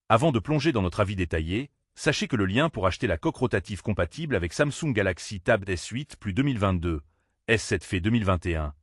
Avant de plonger dans notre avis détaillé, sachez que le lien pour acheter la coque rotative compatible avec Samsung Galaxy Tab S8 Plus 2022, S7 Fait 2021,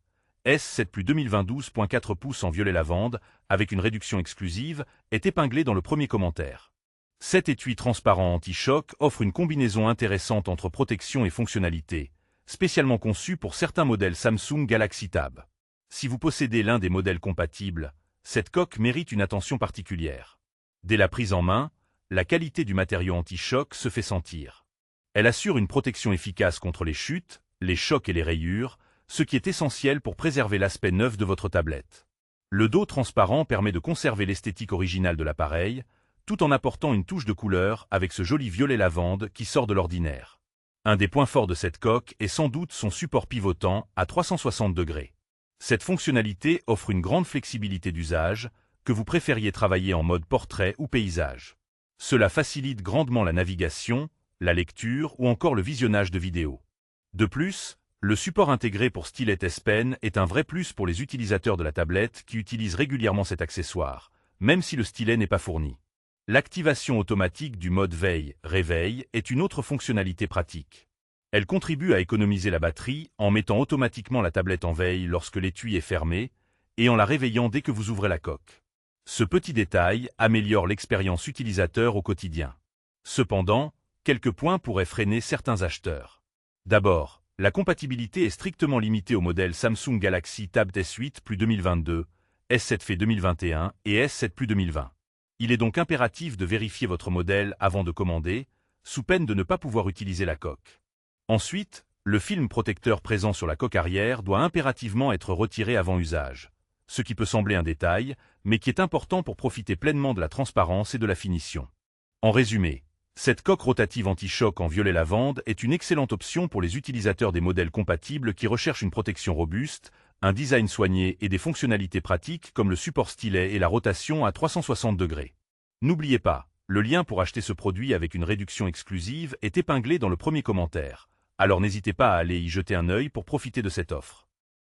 S7 Plus 2022.4 pouces en violet lavande, avec une réduction exclusive, est épinglé dans le premier commentaire. Cet étui transparent anti-choc offre une combinaison intéressante entre protection et fonctionnalité, spécialement conçu pour certains modèles Samsung Galaxy Tab. Si vous possédez l'un des modèles compatibles, cette coque mérite une attention particulière. Dès la prise en main, la qualité du matériau anti-choc se fait sentir. Elle assure une protection efficace contre les chutes, les chocs et les rayures, ce qui est essentiel pour préserver l'aspect neuf de votre tablette. Le dos transparent permet de conserver l'esthétique originale de l'appareil, tout en apportant une touche de couleur avec ce joli violet lavande qui sort de l'ordinaire. Un des points forts de cette coque est sans doute son support pivotant à 360 degrés. Cette fonctionnalité offre une grande flexibilité d'usage, que vous préfériez travailler en mode portrait ou paysage. Cela facilite grandement la navigation, la lecture ou encore le visionnage de vidéos. De plus, le support intégré pour stylet S Pen est un vrai plus pour les utilisateurs de la tablette qui utilisent régulièrement cet accessoire, même si le stylet n'est pas fourni. L'activation automatique du mode veille-réveil est une autre fonctionnalité pratique. Elle contribue à économiser la batterie en mettant automatiquement la tablette en veille lorsque l'étui est fermé et en la réveillant dès que vous ouvrez la coque. Ce petit détail améliore l'expérience utilisateur au quotidien. Cependant, quelques points pourraient freiner certains acheteurs. D'abord, la compatibilité est strictement limitée au modèle Samsung Galaxy Tab S8 Plus 2022, S7 Fait 2021 et S7 Plus 2020. Il est donc impératif de vérifier votre modèle avant de commander, sous peine de ne pas pouvoir utiliser la coque. Ensuite, le film protecteur présent sur la coque arrière doit impérativement être retiré avant usage, ce qui peut sembler un détail, mais qui est important pour profiter pleinement de la transparence et de la finition. En résumé, cette coque rotative anti-choc en violet lavande est une excellente option pour les utilisateurs des modèles compatibles qui recherchent une protection robuste, un design soigné et des fonctionnalités pratiques comme le support stylet et la rotation à 360 degrés. N'oubliez pas, le lien pour acheter ce produit avec une réduction exclusive est épinglé dans le premier commentaire, alors n'hésitez pas à aller y jeter un œil pour profiter de cette offre.